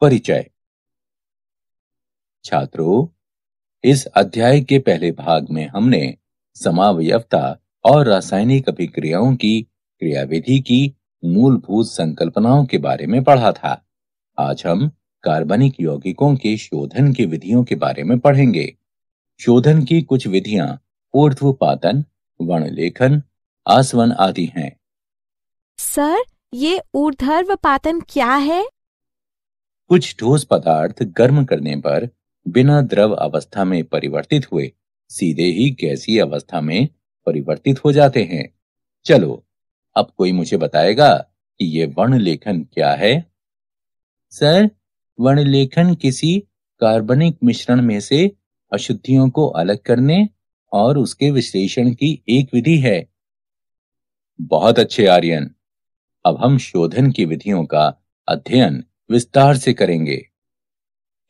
परिचय। छात्रों, इस अध्याय के पहले भाग में हमने समावयवता और रासायनिक अभिक्रियाओं की क्रियाविधि की मूलभूत संकल्पनाओं के बारे में पढ़ा था। आज हम कार्बनिक यौगिकों के शोधन की विधियों के बारे में पढ़ेंगे। शोधन की कुछ विधियां ऊर्ध्वपातन, वर्णलेखन, आसवन आदि हैं। सर, ये ऊर्ध्वपातन क्या है? कुछ ठोस पदार्थ गर्म करने पर बिना द्रव अवस्था में परिवर्तित हुए सीधे ही गैसीय अवस्था में परिवर्तित हो जाते हैं। चलो, अब कोई मुझे बताएगा कि ये वर्णलेखन क्या है? सर, वर्णलेखन किसी कार्बनिक मिश्रण में से अशुद्धियों को अलग करने और उसके विश्लेषण की एक विधि है। बहुत अच्छे आर्यन। अब हम शोधन की विधियों का अध्ययन विस्तार से करेंगे।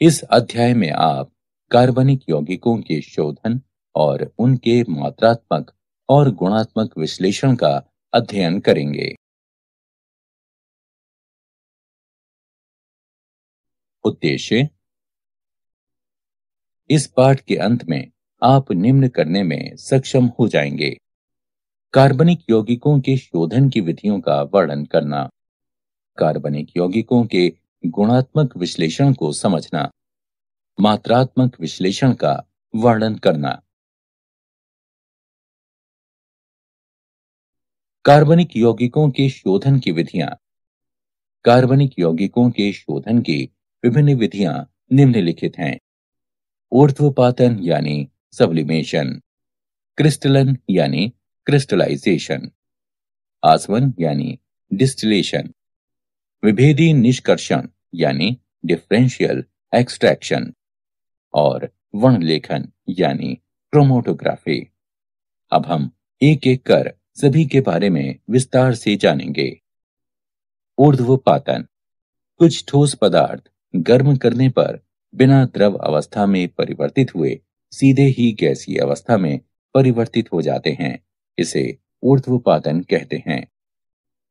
इस अध्याय में आप कार्बनिक यौगिकों के शोधन और उनके मात्रात्मक और गुणात्मक विश्लेषण का अध्ययन करेंगे। उद्देश्य। इस पाठ के अंत में आप निम्न करने में सक्षम हो जाएंगे: कार्बनिक यौगिकों के शोधन की विधियों का वर्णन करना, कार्बनिक यौगिकों के गुणात्मक विश्लेषण को समझना, मात्रात्मक विश्लेषण का वर्णन करना। कार्बनिक यौगिकों के शोधन की विधियां। कार्बनिक यौगिकों के शोधन की विभिन्न विधियां निम्नलिखित हैं: ऊर्ध्वपातन यानी सब्लिमेशन, क्रिस्टलन यानी क्रिस्टलाइजेशन, आसवन यानी डिस्टिलेशन, विभेदी निष्कर्षण यानी डिफरेंशियल एक्सट्रैक्शन और वर्णलेखन यानी क्रोमैटोग्राफी। अब हम एक एक कर सभी के बारे में विस्तार से जानेंगे। ऊर्ध्वपातन। कुछ ठोस पदार्थ गर्म करने पर बिना द्रव अवस्था में परिवर्तित हुए सीधे ही गैसीय अवस्था में परिवर्तित हो जाते हैं। इसे ऊर्ध्वपातन कहते हैं।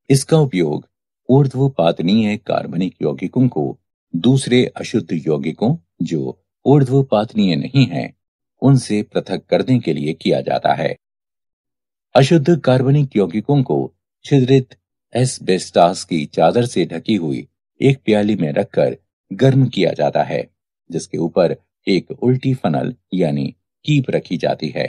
इसका उपयोग ऊर्ध्वपातनीय कार्बनिक यौगिकों को दूसरे अशुद्ध यौगिकों जो ऊर्ध्वपातनीय नहीं हैं, उनसे पृथक करने के लिए किया जाता है। अशुद्ध कार्बनिक यौगिकों को छिद्रित एस्बेस्टास की चादर से ढकी हुई एक प्याली में रखकर गर्म किया जाता है, जिसके ऊपर एक उल्टी फनल यानी कीप रखी जाती है।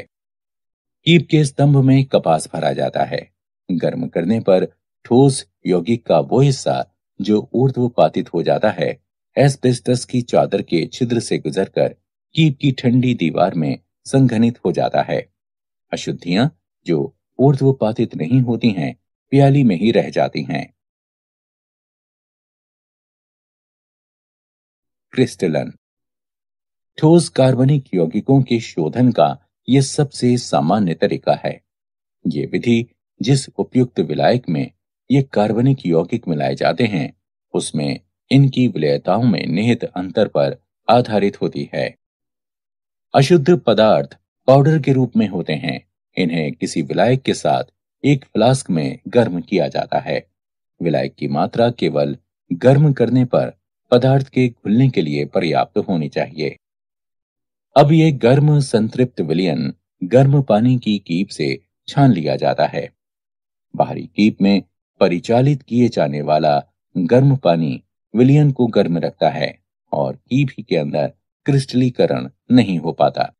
कीप के स्तंभ में कपास भरा जाता है। गर्म करने पर ठोस यौगिक का वो हिस्सा जो ऊर्ध्वपातित हो जाता है, एस्बेस्टस की चादर के छिद्र से गुजरकर कीप की ठंडी दीवार में संघनित हो जाता है। अशुद्धियां जो ऊर्ध्वपातित नहीं होती हैं, प्याली में ही रह जाती हैं। क्रिस्टलन। ठोस कार्बनिक यौगिकों के शोधन का यह सबसे सामान्य तरीका है। ये विधि जिस उपयुक्त विलायक में ये कार्बनिक यौगिक मिलाए जाते हैं, उसमें इनकी विलेयताओं में निहित अंतर पर आधारित होती है। अशुद्ध पदार्थ पाउडर के रूप में होते हैं। इन्हें किसी विलायक के साथ एक फ्लास्क में गर्म किया जाता है। विलायक की मात्रा केवल गर्म करने पर पदार्थ के घुलने के लिए पर्याप्त होनी चाहिए। अब ये गर्म संतृप्त विलयन गर्म पानी की कीप से छान लिया जाता है। बाहरी कीप में परिचालित किए जाने वाला गर्म पानी विलयन को गर्म रखता है और कीप ही के अंदर क्रिस्टलीकरण नहीं हो पाता।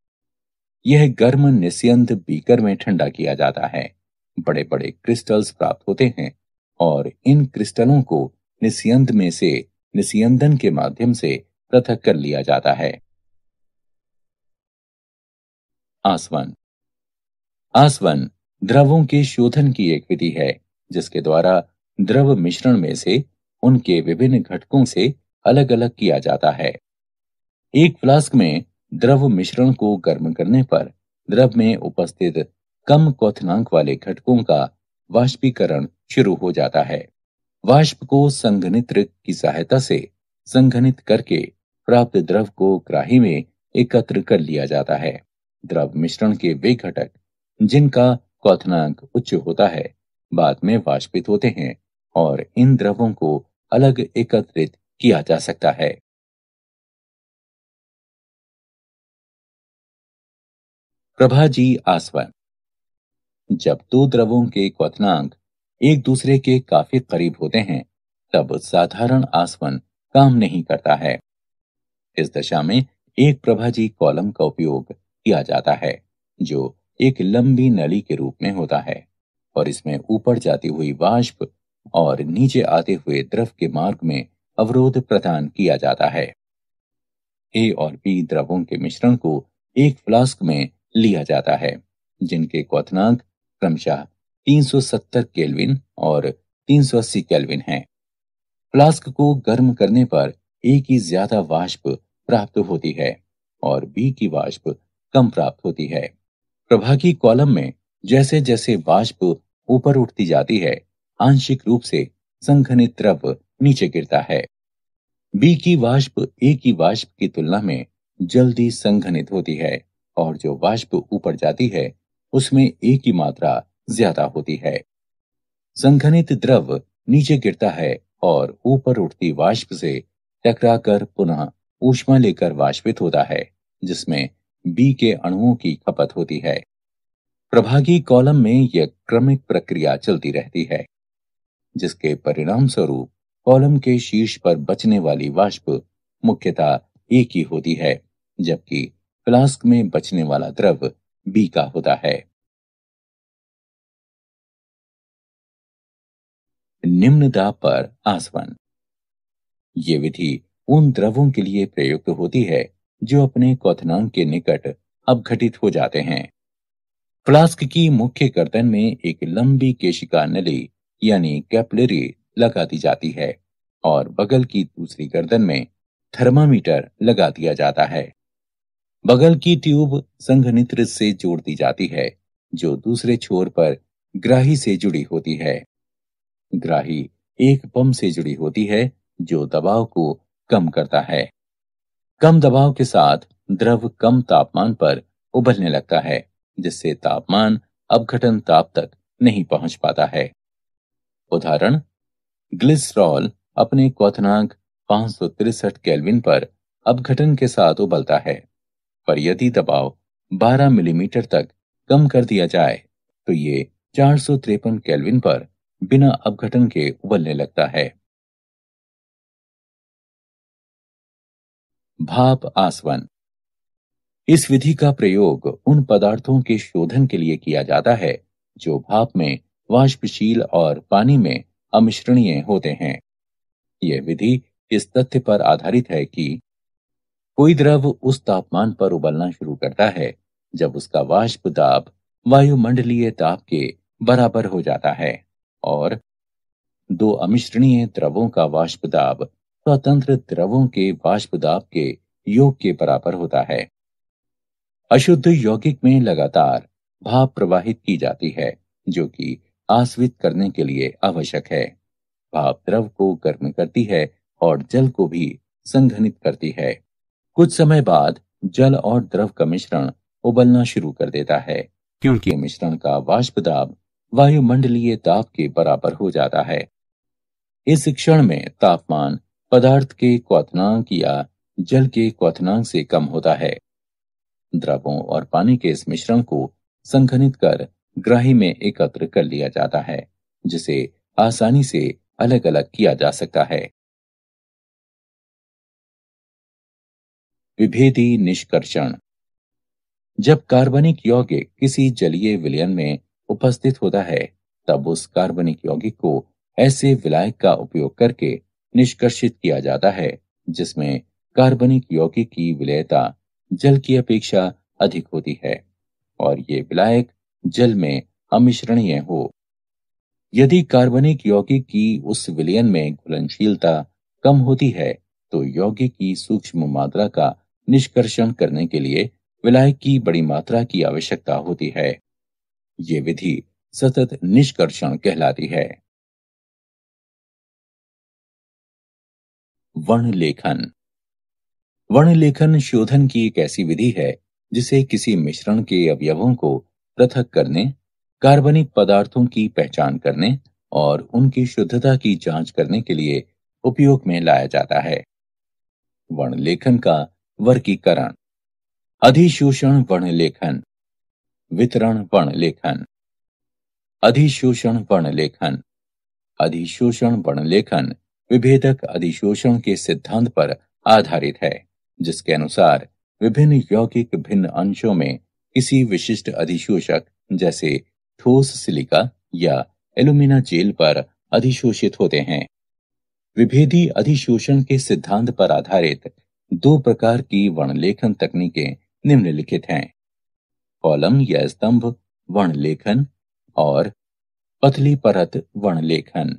यह गर्म निस्यंद बीकर में ठंडा किया जाता है। बड़े बड़े क्रिस्टल्स प्राप्त होते हैं और इन क्रिस्टलों को निस्यंद में से निस्यंदन के माध्यम से पृथक कर लिया जाता है। आसवन। आसवन द्रवों के शोधन की एक विधि है, जिसके द्वारा द्रव मिश्रण में से उनके विभिन्न घटकों से अलग अलग किया जाता है। एक फ्लास्क में द्रव मिश्रण को गर्म करने पर द्रव में उपस्थित कम क्वथनांक वाले घटकों का वाष्पीकरण शुरू हो जाता है। वाष्प को संघनित्र की सहायता से संघनित करके प्राप्त द्रव को ग्राही में एकत्र कर लिया जाता है। द्रव मिश्रण के वे घटक जिनका क्वथनांक उच्च होता है, बाद में वाष्पित होते हैं और इन द्रवों को अलग एकत्रित किया जा सकता है। प्रभाजी आसवन। जब दो द्रवों के क्वथनांक एक दूसरे के काफी करीब होते हैं, तब साधारण आसवन काम नहीं करता है। इस दशा में एक प्रभाजी कॉलम का उपयोग किया जाता है, जो एक लंबी नली के रूप में होता है और इसमें ऊपर जाती हुई वाष्प और नीचे आते हुए द्रव के मार्ग में अवरोध प्रदान किया जाता है। ए और बी द्रवों के मिश्रण को एक फ्लास्क में लिया जाता है, जिनके क्वथनांक क्रमशः 370 केल्विन और 380 केल्विन हैं। फ्लास्क को गर्म करने पर ए की ज्यादा वाष्प प्राप्त होती है और बी की वाष्प कम प्राप्त होती है। प्रभागी कॉलम में जैसे जैसे वाष्प ऊपर उठती जाती है, आंशिक रूप से संघनित द्रव नीचे गिरता है। बी की वाष्प ए की वाष्प की तुलना में जल्दी संघनित होती है और जो वाष्प ऊपर जाती है उसमें ए की मात्रा ज्यादा होती है। संघनित द्रव नीचे गिरता है और ऊपर उठती वाष्प से टकराकर पुनः ऊष्मा लेकर वाष्पित होता है, जिसमें बी के अणुओं की खपत होती है। प्रभागी कॉलम में यह क्रमिक प्रक्रिया चलती रहती है, जिसके परिणाम स्वरूप कॉलम के शीर्ष पर बचने वाली वाष्प मुख्यतः ए की होती है, जबकि फ्लास्क में बचने वाला द्रव बी का होता है। निम्न दाब पर आसवन। ये विधि उन द्रवों के लिए प्रयुक्त होती है जो अपने क्वथनांक के निकट अपघटित हो जाते हैं। फ्लास्क की मुख्य गर्दन में एक लंबी केशिका नली यानी कैपिलरी लगा दी जाती है और बगल की दूसरी गर्दन में थर्मामीटर लगा दिया जाता है। बगल की ट्यूब संघनित्र से जोड़ दी जाती है, जो दूसरे छोर पर ग्राही से जुड़ी होती है। ग्राही एक पंप से जुड़ी होती है जो दबाव को कम करता है। कम दबाव के साथ द्रव कम तापमान पर उबलने लगता है, जिससे तापमान अपघटन ताप तक नहीं पहुंच पाता है। उदाहरण, ग्लिसरॉल अपने क्वथनांक 563 केल्विन पर अपघटन के साथ उबलता है, पर यदि दबाव 12 मिलीमीटर तक कम कर दिया जाए तो ये 453 केल्विन पर बिना अपघटन के उबलने लगता है। भाप आसवन। इस विधि का प्रयोग उन पदार्थों के शोधन के लिए किया जाता है जो भाप में वाष्पशील और पानी में अमिश्रणीय होते हैं। यह विधि इस तथ्य पर आधारित है कि कोई द्रव उस तापमान पर उबलना शुरू करता है जब उसका वाष्प दाब वायुमंडलीय दाब के बराबर हो जाता है और दो अमिश्रणीय द्रवों का वाष्प दाब स्वतंत्र द्रवों के वाष्प दाब के योग के बराबर होता है। अशुद्ध यौगिक में लगातार भाप प्रवाहित की जाती है, जो कि आस्वित करने के लिए आवश्यक है। भाप द्रव को गर्म करती है और जल को भी संघनित करती है। कुछ समय बाद जल और द्रव का मिश्रण उबलना शुरू कर देता है, क्योंकि मिश्रण का वाष्प दाब वायुमंडलीय दाब के बराबर हो जाता है। इस क्षण में तापमान पदार्थ के क्वथनांक या जल के क्वथनांक से कम होता है। द्रवों और पानी के इस मिश्रण को संघनित कर ग्राही में एकत्र कर लिया जाता है, जिसे आसानी से अलग अलग किया जा सकता है। विभेदी निष्कर्षण। जब कार्बनिक यौगिक किसी जलीय विलयन में उपस्थित होता है, तब उस कार्बनिक यौगिक को ऐसे विलायक का उपयोग करके निष्कर्षित किया जाता है जिसमें कार्बनिक यौगिक की विलेयता जल की अपेक्षा अधिक होती है और ये विलायक जल में अमिश्रणीय हो। यदि कार्बनिक यौगिक की उस विलयन में घुलनशीलता कम होती है, तो यौगिक की सूक्ष्म मात्रा का निष्कर्षण करने के लिए विलायक की बड़ी मात्रा की आवश्यकता होती है। ये विधि सतत निष्कर्षण कहलाती है। वर्णलेखन। वर्णलेखन शोधन की एक ऐसी विधि है जिसे किसी मिश्रण के अवयवों को पृथक करने, कार्बनिक पदार्थों की पहचान करने और उनकी शुद्धता की जांच करने के लिए उपयोग में लाया जाता है। वर्णलेखन का वर्गीकरण। अधिशोषण वर्णलेखन, वितरण वर्णलेखन। अधिशोषण वर्णलेखन। अधिशोषण वर्णलेखन विभेदक अधिशोषण के सिद्धांत पर आधारित है, जिसके अनुसार विभिन्न यौगिक भिन्न अंशों में किसी विशिष्ट अधिशोषक जैसे ठोस सिलिका या एल्यूमिना जेल पर अधिशोषित होते हैं। विभेदी अधिशोषण के सिद्धांत पर आधारित दो प्रकार की वर्णलेखन तकनीकें निम्नलिखित हैं: कॉलम या स्तंभ वर्णलेखन और पतली परत वर्णलेखन।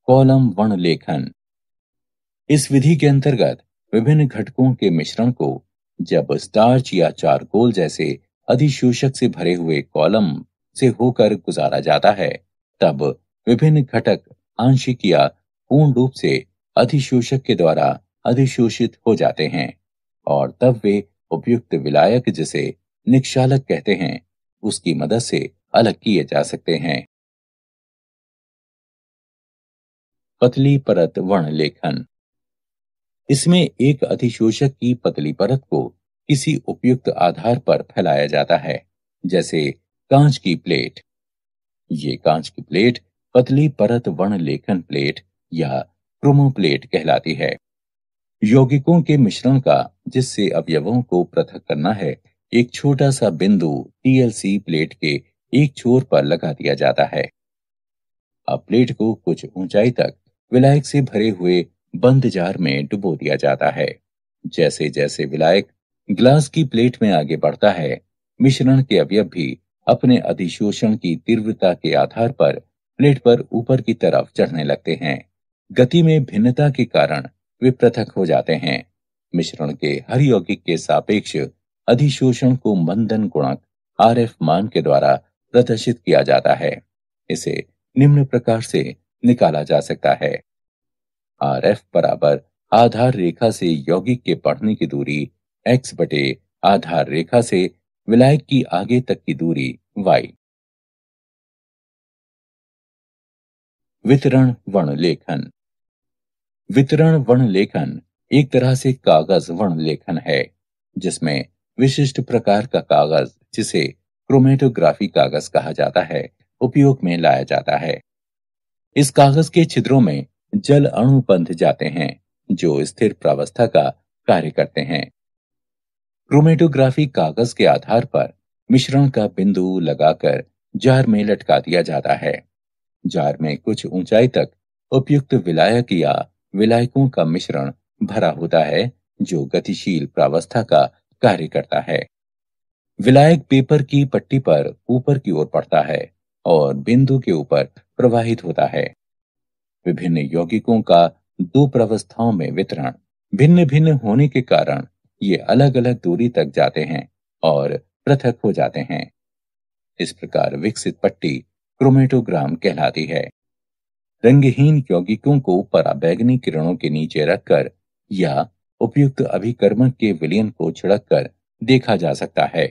कॉलम वर्णलेखन। इस विधि के अंतर्गत विभिन्न घटकों के मिश्रण को जब स्टार्च या चारकोल जैसे अधिशोषक से भरे हुए कॉलम से होकर गुजारा जाता है, तब विभिन्न घटक आंशिक या पूर्ण रूप से अधिशोषक के द्वारा अधिशोषित हो जाते हैं और तब वे उपयुक्त विलायक, जिसे निक्षालक कहते हैं, उसकी मदद से अलग किए जा सकते हैं। पतली परत वर्णलेखन। इसमें एक अधिशोषक की पतली परत को किसी उपयुक्त आधार पर फैलाया जाता है, जैसे कांच की प्लेट। ये कांच की प्लेट पतली परत वर्णलेखन प्लेट या क्रोमोप्लेट कहलाती है। यौगिकों के मिश्रण का जिससे अवयवों को पृथक करना है, एक छोटा सा बिंदु टीएलसी प्लेट के एक छोर पर लगा दिया जाता है। अब प्लेट को कुछ ऊंचाई तक विलायक से भरे हुए बंद जार में डुबो दिया जाता है। जैसे जैसे विलायक ग्लास की प्लेट में आगे बढ़ता है, मिश्रण के अवयव भी अपने अधिशोषण की तीव्रता के आधार पर प्लेट पर ऊपर की तरफ चढ़ने लगते हैं। गति में भिन्नता के कारण वे पृथक हो जाते हैं। मिश्रण के हर यौगिक के सापेक्ष अधिशोषण को मंदन गुणक आरएफ मान के द्वारा प्रदर्शित किया जाता है। इसे निम्न प्रकार से निकाला जा सकता है: आरएफ बराबर आधार रेखा से यौगिक के बढ़ने की दूरी x बटे आधार रेखा से विलायक की आगे तक की दूरी y। वितरण वर्णलेखन। वितरण वर्णलेखन एक तरह से कागज वर्णलेखन है, जिसमें विशिष्ट प्रकार का कागज, जिसे क्रोमेटोग्राफी कागज कहा जाता है, उपयोग में लाया जाता है। इस कागज के छिद्रों में जल अणु बंध जाते हैं, जो स्थिर प्रावस्था का कार्य करते हैं। क्रोमेटोग्राफी कागज के आधार पर मिश्रण का बिंदु लगाकर जार में लटका दिया जाता है। जार में कुछ ऊंचाई तक उपयुक्त विलायक या विलायकों का मिश्रण भरा होता है, जो गतिशील प्रावस्था का कार्य करता है। विलायक पेपर की पट्टी पर ऊपर की ओर बढ़ता है और बिंदु के ऊपर प्रवाहित होता है। विभिन्न यौगिकों का दो प्रावस्थाओं में वितरण भिन्न भिन्न होने के कारण ये अलग अलग दूरी तक जाते हैं और पृथक हो जाते हैं। इस प्रकार विकसित पट्टी क्रोमेटोग्राम कहलाती है। रंगहीन यौगिकों को पराबैंगनी किरणों के नीचे रखकर या उपयुक्त अभिकर्मक के विलयन को छिड़ककर देखा जा सकता है।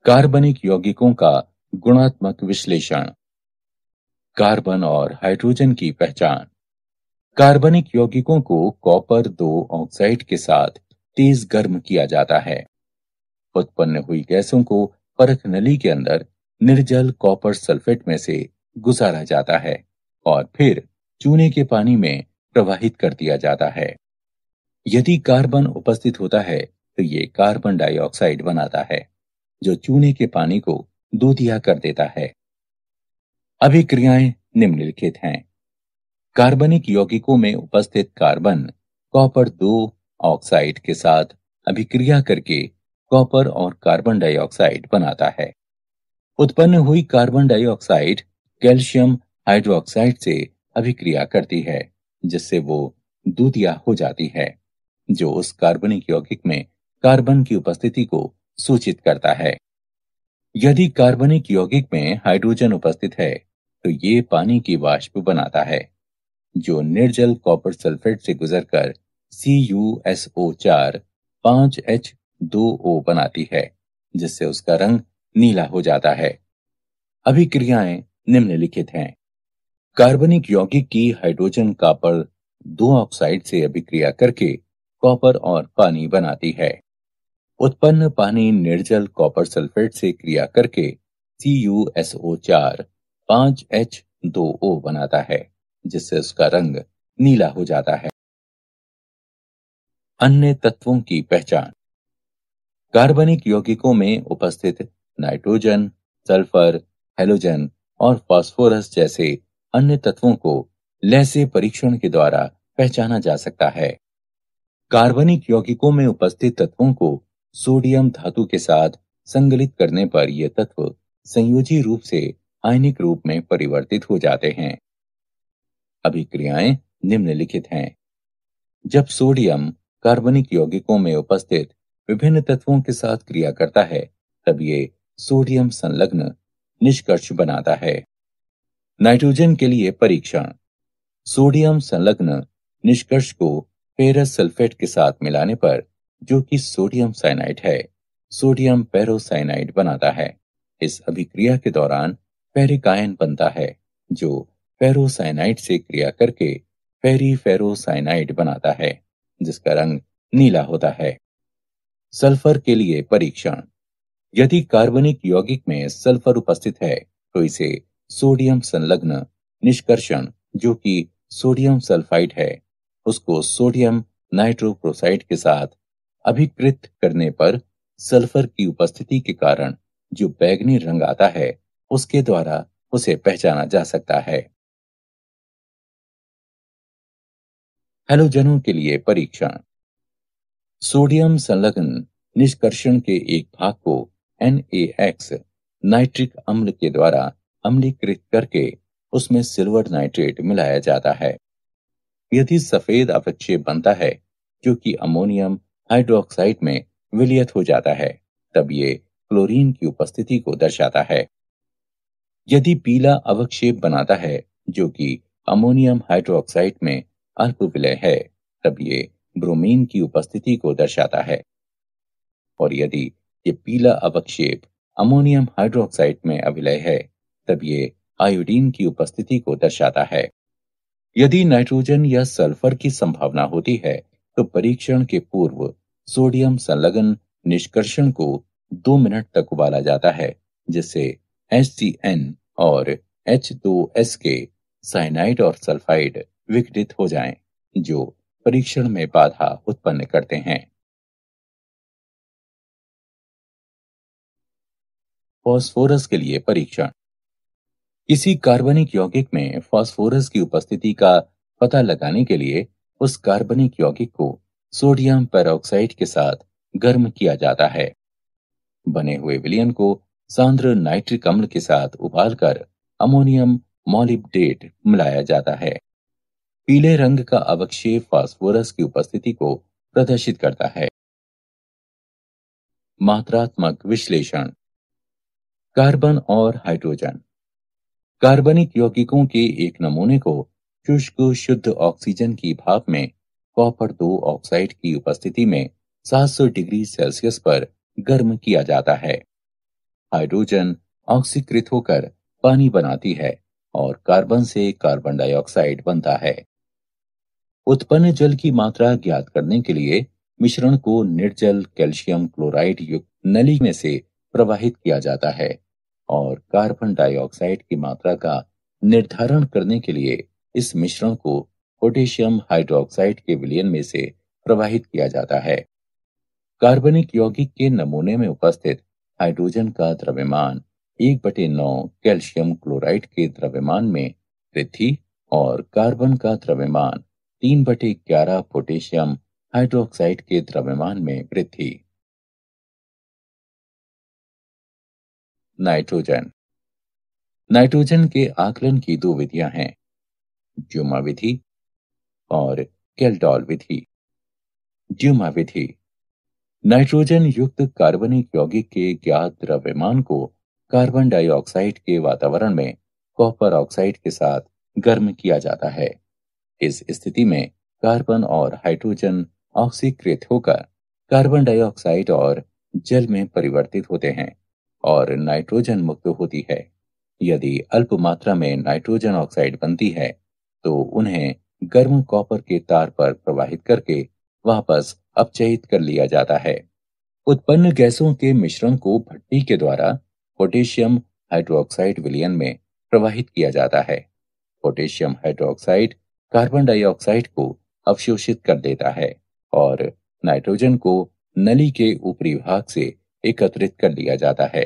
कार्बनिक यौगिकों का गुणात्मक विश्लेषण। कार्बन और हाइड्रोजन की पहचान। कार्बनिक यौगिकों को कॉपर 2 ऑक्साइड के साथ तेज गर्म किया जाता है। उत्पन्न हुई गैसों को परख नली के अंदर निर्जल कॉपर सल्फेट में से गुजारा जाता है और फिर चूने के पानी में प्रवाहित कर दिया जाता है। यदि कार्बन उपस्थित होता है तो ये कार्बन डाइऑक्साइड बनाता है, जो चूने के पानी को दूधिया कर देता है। अभिक्रियाएं निम्नलिखित हैं: कार्बनिक यौगिकों में उपस्थित कार्बन कॉपर 2 ऑक्साइड के साथ अभिक्रिया करके कॉपर और कार्बन डाइऑक्साइड बनाता है। उत्पन्न हुई कार्बन डाइऑक्साइड कैल्शियम हाइड्रोक्साइड से अभिक्रिया करती है, जिससे वो दूधिया हो जाती है, जो उस कार्बनिक यौगिक में कार्बन की उपस्थिति को सूचित करता है। यदि कार्बनिक यौगिक में हाइड्रोजन उपस्थित है तो ये पानी की वाष्प बनाता है, जो निर्जल कॉपर सल्फेट से गुजरकर CuSO4 5H2O बनाती है, जिससे उसका रंग नीला हो जाता है। अभिक्रियाएं निम्नलिखित हैं। कार्बनिक यौगिक की हाइड्रोजन कॉपर दो ऑक्साइड से अभिक्रिया करके कॉपर और पानी बनाती है। उत्पन्न पानी निर्जल कॉपर सल्फेट से क्रिया करके CuSO4 5H2O बनाता है, जिससे उसका रंग नीला हो जाता है। अन्य तत्वों की पहचान। कार्बनिक यौगिकों में उपस्थित नाइट्रोजन, सल्फर, हैलोजन और फास्फोरस जैसे अन्य तत्वों को लैसे परीक्षण के द्वारा पहचाना जा सकता है। कार्बनिक यौगिकों में उपस्थित तत्वों को सोडियम धातु के साथ संगलित करने पर ये तत्व संयोजी रूप से आयनिक रूप में परिवर्तित हो जाते हैं। अभिक्रियाएं निम्नलिखित हैं। जब सोडियम कार्बनिक यौगिकों में उपस्थित विभिन्न तत्वों के साथ क्रिया करता है, तब ये सोडियम संलग्न निष्कर्ष बनाता है। नाइट्रोजन के लिए परीक्षण। सोडियम संलग्न निष्कर्ष को फेरस सल्फेट के साथ मिलाने पर, जो कि सोडियम साइनाइड है, सोडियम पेरोसाइनाइड बनाता है। इस अभिक्रिया के दौरान फेरिक आयन बनता है, जो फेरोसाइनाइड से क्रिया करके फेरीफेरोसाइनाइड बनाता है, जिसका रंग नीला होता है। सल्फर के लिए परीक्षण। यदि कार्बनिक यौगिक में सल्फर उपस्थित है, तो इसे सोडियम संलग्न निष्कर्षण, जो कि सोडियम सल्फाइड है, उसको सोडियम नाइट्रोक्लोराइड के साथ अभिकृत करने पर सल्फर की उपस्थिति के कारण जो बैंगनी रंग आता है, उसके द्वारा उसे पहचाना जा सकता है। हैलोजनों के लिए परीक्षण। सोडियम संलग्न निष्कर्षण के एक भाग को NaX नाइट्रिक अम्ल के द्वारा अम्लीकृत करके उसमें सिल्वर नाइट्रेट मिलाया जाता है। यदि सफेद अवक्षेप बनता है, जो कि अमोनियम हाइड्रोक्साइड में विलयित हो जाता है, तब ये क्लोरीन की उपस्थिति को दर्शाता है। यदि पीला अवक्षेप बनाता है, जो कि अमोनियम हाइड्रोक्साइड में अल्प विलय है, तब ये ब्रोमीन की उपस्थिति को दर्शाता है। और यदि ये पीला अवक्षेप अमोनियम हाइड्रोक्साइड में अविलय है, तब ये आयोडीन की उपस्थिति को दर्शाता है। यदि नाइट्रोजन या सल्फर की संभावना होती है, तो परीक्षण के पूर्व सोडियम संलग्न निष्कर्षण को 2 मिनट तक उबाला जाता है, जिससे HCN और H2S के साइनाइड और सल्फाइड विघटित हो जाएं, जो परीक्षण में बाधा उत्पन्न करते हैं। फास्फोरस के लिए परीक्षण। किसी कार्बनिक यौगिक में फास्फोरस की उपस्थिति का पता लगाने के लिए उस कार्बनिक यौगिक को सोडियम पेरोक्साइड के साथ गर्म किया जाता है। बने हुए विलयन को सांद्र नाइट्रिक अम्ल के साथ उबालकर अमोनियम मॉलिब्डेट मिलाया जाता है। पीले रंग का अवक्षेप फास्फोरस की उपस्थिति को प्रदर्शित करता है। मात्रात्मक विश्लेषण। कार्बन और हाइड्रोजन। कार्बनिक यौगिकों के एक नमूने को शुष्क शुद्ध ऑक्सीजन की भाप में कॉपर 2 ऑक्साइड की उपस्थिति में 700 डिग्री सेल्सियस पर गर्म किया जाता है। हाइड्रोजन ऑक्सीकृत होकर पानी बनाती है और कार्बन से कार्बन डाइऑक्साइड बनता है। उत्पन्न जल की मात्रा ज्ञात करने के लिए मिश्रण को निर्जल कैल्शियम क्लोराइड युक्त नली में से प्रवाहित किया जाता है और कार्बन डाइऑक्साइड की मात्रा का निर्धारण करने के लिए इस मिश्रण को पोटेशियम हाइड्रोक्साइड के विलयन में से प्रवाहित किया जाता है। कार्बनिक यौगिक के नमूने में उपस्थित हाइड्रोजन का द्रव्यमान 1/9 कैल्शियम क्लोराइड के द्रव्यमान में वृद्धि और कार्बन का द्रव्यमान 3/11 पोटेशियम हाइड्रोक्साइड के द्रव्यमान में वृद्धि। नाइट्रोजन। नाइट्रोजन के आकलन की 2 विधियां हैं, ड्यूमा विधि और केल्डॉल विधि। ड्यूमा विधि नाइट्रोजन युक्त कार्बनिक यौगिक के ज्ञात द्रव्यमान को कार्बन डाइऑक्साइड के वातावरण में कॉपर ऑक्साइड के साथ गर्म किया जाता है। इस स्थिति में कार्बन और हाइड्रोजन ऑक्सीकृत होकर कार्बन डाइऑक्साइड और जल में परिवर्तित होते हैं और नाइट्रोजन मुक्त होती है। यदि अल्प मात्रा में नाइट्रोजन ऑक्साइड बनती है तो उन्हें गर्म कॉपर के तार पर प्रवाहित करके वापस अपचयित कर लिया जाता है। उत्पन्न गैसों के मिश्रण को भट्टी के द्वारा पोटेशियम हाइड्रोक्साइड विलयन में प्रवाहित किया जाता है। पोटेशियम हाइड्रोक्साइड कार्बन डाइऑक्साइड को अवशोषित कर देता है और नाइट्रोजन को नली के ऊपरी भाग से एकत्रित कर लिया जाता है।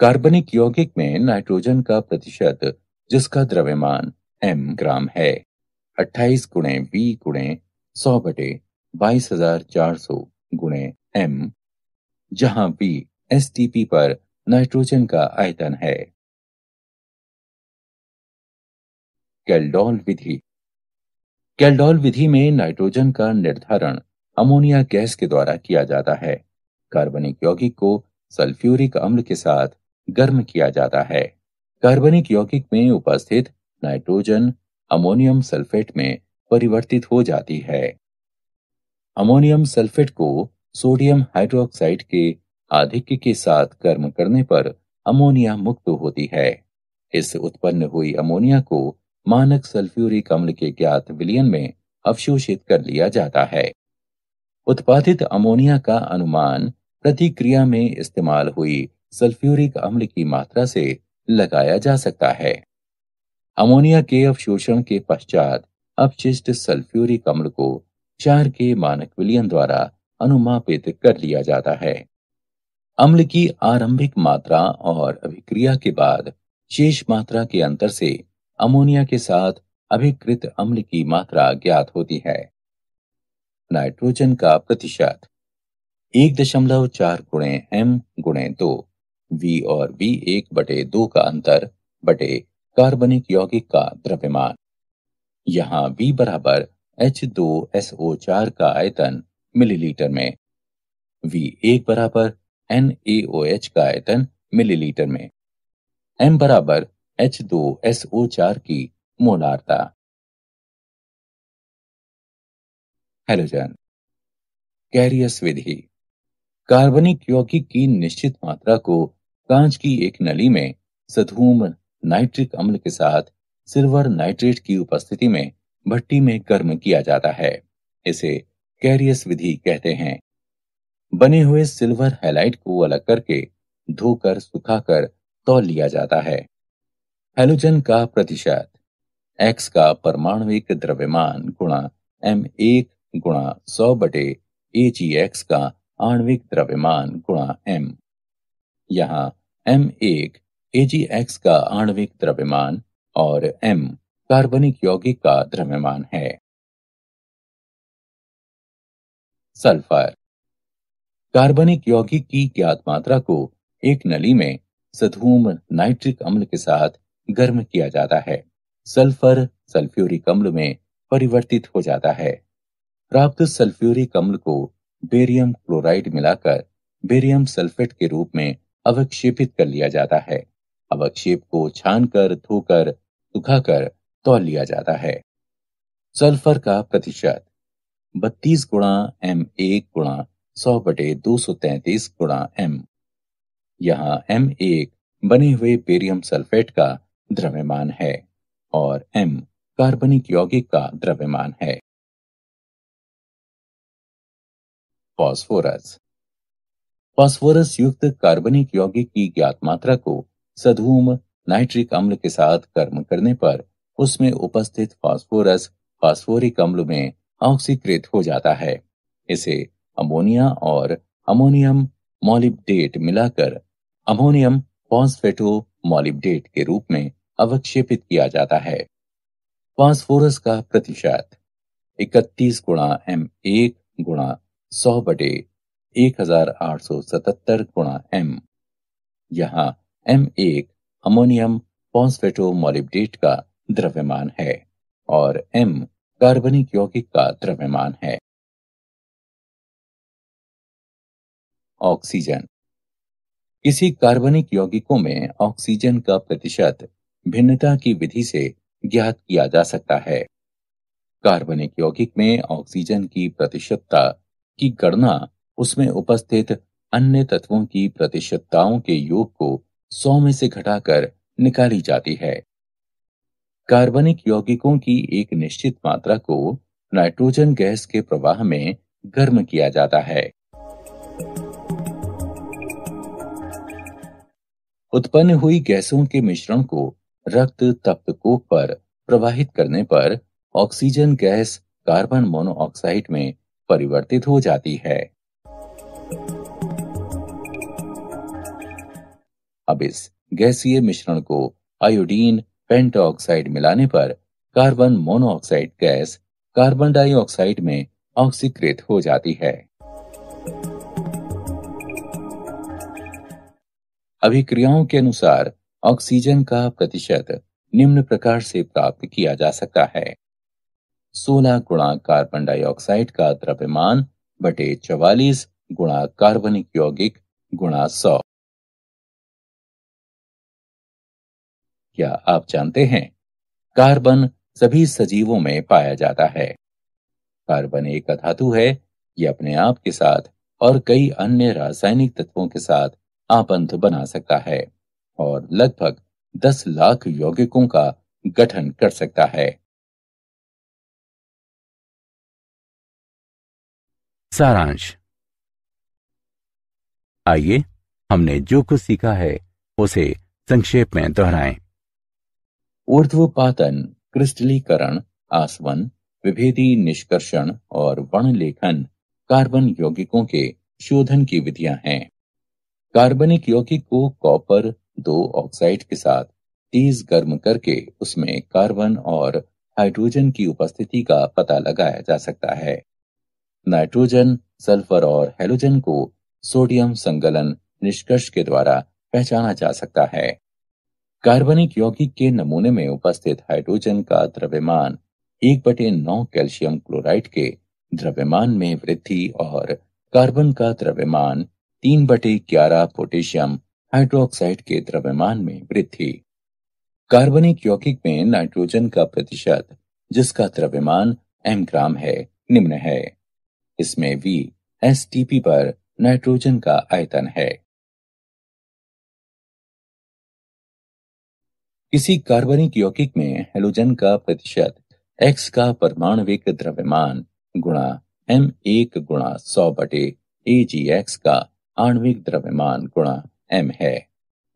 कार्बनिक यौगिक में नाइट्रोजन का प्रतिशत, जिसका द्रव्यमान m ग्राम है, 28 गुणे V गुणे 100 बटे 22,400 गुणे m, जहां V एसटीपी पर नाइट्रोजन का आयतन है। कैल्डोल विधि। कैल्डोल विधि में नाइट्रोजन का निर्धारण अमोनिया गैस के द्वारा किया जाता है। कार्बनिक यौगिक को सल्फ्यूरिक अम्ल के साथ गर्म किया जाता है। कार्बनिक यौगिक में उपस्थित नाइट्रोजन अमोनियम सल्फेट में परिवर्तित हो जाती है। अमोनियम सल्फेट को सोडियम हाइड्रोक्साइड के आधिक्य के साथ गर्म करने पर अमोनिया मुक्त होती है। इस उत्पन्न हुई अमोनिया को मानक सल्फ्यूरिक अम्ल के ज्ञात विलयन में अवशोषित कर लिया जाता है। उत्पादित अमोनिया का अनुमान प्रतिक्रिया में इस्तेमाल हुई सल्फ्यूरिक अम्ल की मात्रा से लगाया जा सकता है। अमोनिया के अवशोषण के पश्चात अपशिष्ट सल्फ्यूरिक अम्ल को 4 के मानक विलयन द्वारा अनुमापित कर लिया जाता है। अम्ल की आरंभिक मात्रा और अभिक्रिया के बाद शेष मात्रा के अंतर से अमोनिया के साथ अभिकृत अम्ल की मात्रा ज्ञात होती है। नाइट्रोजन का प्रतिशत 1.4 गुणे m गुणे 2, V और V1 बटे 2 का अंतर बटे कार्बनिक यौगिक का द्रव्यमान। यहाँ V बराबर H2SO4 का आयतन मिलीलीटर में, V1 बराबर NaOH का आयतन मिलीलीटर में, m बराबर H2SO4 की मोलारता। हैलोजन। कैरियस विधि। कार्बनिक यौगिक की निश्चित मात्रा को कांच की एक नली में सधूम नाइट्रिक अम्ल के साथ सिल्वर नाइट्रेट की उपस्थिति में भट्टी में गर्म किया जाता है। इसे कैरियस विधि कहते हैं। बने हुए सिल्वर हैलाइड को अलग करके धोकर सुखाकर तौल लिया जाता है। हैलोजन का प्रतिशत X का परमाणविक द्रव्यमान गुणा M1 गुणा 100 बटे AgX का आणविक द्रव्यमान गुणा M। यहाँ M1 AgX का आणविक द्रव्यमान और M कार्बनिक यौगिक का द्रव्यमान है। सल्फर। कार्बनिक यौगिक की ज्ञात मात्रा को एक नली में सधूम नाइट्रिक अम्ल के साथ गर्म किया जाता है। सल्फर सल्फ्यूरिक अम्ल में परिवर्तित हो जाता है। प्राप्त सल्फ्यूरिक अम्ल को बेरियम क्लोराइड मिलाकर बेरियम सल्फेट के रूप में अवक्षेपित कर लिया जाता है। अवक्षेप को छानकर धोकर सुखाकर तौल लिया जाता है। सल्फर का प्रतिशत 32 गुणा M1 गुणा 100 बटे 233 गुणा M। यहाँ M1 बने हुए बेरियम सल्फेट का द्रव्यमान है और M कार्बनिक यौगिक का द्रव्यमान है। फास्फोरस। फास्फोरस युक्त कार्बनिक यौगिक की ज्ञात मात्रा को सधूम नाइट्रिक अम्ल के साथ गर्म करने पर उसमें उपस्थित फास्फोरस फास्फोरिक अम्ल में ऑक्सीकृत हो जाता है। इसे अमोनिया और अमोनियम मॉलिब्डेट मिलाकर अमोनियम फॉस्फेटो मॉलिब्डेट के रूप में अवक्षेपित किया जाता है। फास्फोरस का प्रतिशत 31 गुणा M1 गुणा 100 बटे 1877 गुणा M। यहाँ M1 अमोनियम फॉस्फेटो मॉलिब्डेट का द्रव्यमान है और M कार्बनिक यौगिक का द्रव्यमान है। ऑक्सीजन। किसी कार्बनिक यौगिकों में ऑक्सीजन का प्रतिशत भिन्नता की विधि से ज्ञात किया जा सकता है। कार्बनिक यौगिक में ऑक्सीजन की प्रतिशतता की गणना उसमें उपस्थित अन्य तत्वों की प्रतिशतताओं के योग को 100 में से घटाकर निकाली जाती है। कार्बनिक यौगिकों की एक निश्चित मात्रा को नाइट्रोजन गैस के प्रवाह में गर्म किया जाता है। उत्पन्न हुई गैसों के मिश्रण को रक्त तप्तकोप पर प्रवाहित करने पर ऑक्सीजन गैस कार्बन मोनोऑक्साइड में परिवर्तित हो जाती है। अब इस गैसीय मिश्रण को आयोडीन पेंटऑक्साइड मिलाने पर carbon monoxide gas carbon dioxide में ऑक्सीकृत हो जाती है। अभिक्रियाओं के अनुसार ऑक्सीजन का प्रतिशत निम्न प्रकार से प्राप्त किया जा सकता है: 16 गुणा कार्बन डाइऑक्साइड का द्रव्यमान बटे 44 गुणा कार्बनिक यौगिक गुणा 100। क्या आप जानते हैं, कार्बन सभी सजीवों में पाया जाता है। कार्बन एक अधातु है। ये अपने आप के साथ और कई अन्य रासायनिक तत्वों के साथ आपंत बना सकता है और लगभग 10 लाख यौगिकों का गठन कर सकता है। सारांश। आइए हमने जो कुछ सीखा है उसे संक्षेप में दोहराएं। ऊर्ध्वपातन, क्रिस्टलीकरण, आसवन, विभेदी निष्कर्षण और वर्णलेखन कार्बन यौगिकों के शोधन की विधियां हैं। कार्बनिक यौगिक को कॉपर 2 ऑक्साइड के साथ तेज गर्म करके उसमें कार्बन और हाइड्रोजन की उपस्थिति का पता लगाया जा सकता है। नाइट्रोजन, सल्फर और हैलोजन को सोडियम संगलन निष्कर्ष के द्वारा पहचाना जा सकता है। कार्बनिक यौगिक के नमूने में उपस्थित हाइड्रोजन का द्रव्यमान 1/9 कैल्शियम क्लोराइड के द्रव्यमान में वृद्धि और कार्बन का द्रव्यमान 3/11 पोटेशियम हाइड्रोक्साइड के द्रव्यमान में वृद्धि। कार्बनिक यौगिक में नाइट्रोजन का प्रतिशत, जिसका द्रव्यमान m ग्राम है, निम्न है। इसमें V STP पर नाइट्रोजन का आयतन है। किसी कार्बनिक यौगिक में हैलोजन का प्रतिशत X का परमाणविक द्रव्यमान गुणा M1 गुणा 100 बटे AgX का आणविक द्रव्यमान गुणा M है,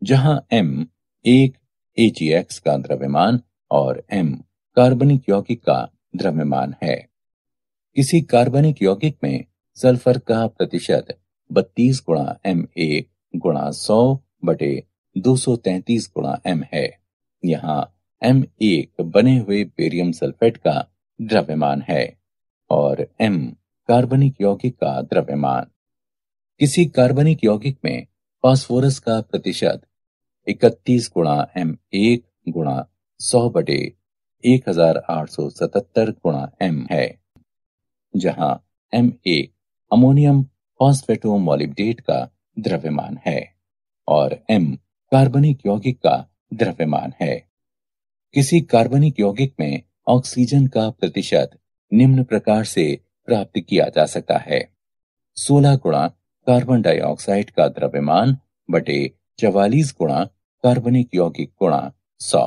जहां M 1 AgX का द्रव्यमान और M कार्बनिक यौगिक का द्रव्यमान है। किसी कार्बनिक यौगिक में सल्फर का प्रतिशत 32 गुणा M1 गुणा 100 बटे 233 गुणा M है। यहाँ M1 बने हुए बेरियम सल्फेट का द्रव्यमान है और M कार्बनिक यौगिक का द्रव्यमान। किसी कार्बनिक यौगिक में फास्फोरस का प्रतिशत 31 गुणा M1 गुणा 100 बटे 1877 गुणा M है, जहां M1 अमोनियम फॉस्फेटोमोलिब्डेट का द्रव्यमान है और M कार्बनिक यौगिक का द्रव्यमान है। किसी कार्बनिक यौगिक में ऑक्सीजन का प्रतिशत निम्न प्रकार से प्राप्त किया जा सकता है: 16 गुणा कार्बन डाइऑक्साइड का द्रव्यमान बटे 44 गुणा कार्बनिक यौगिक गुणा 100।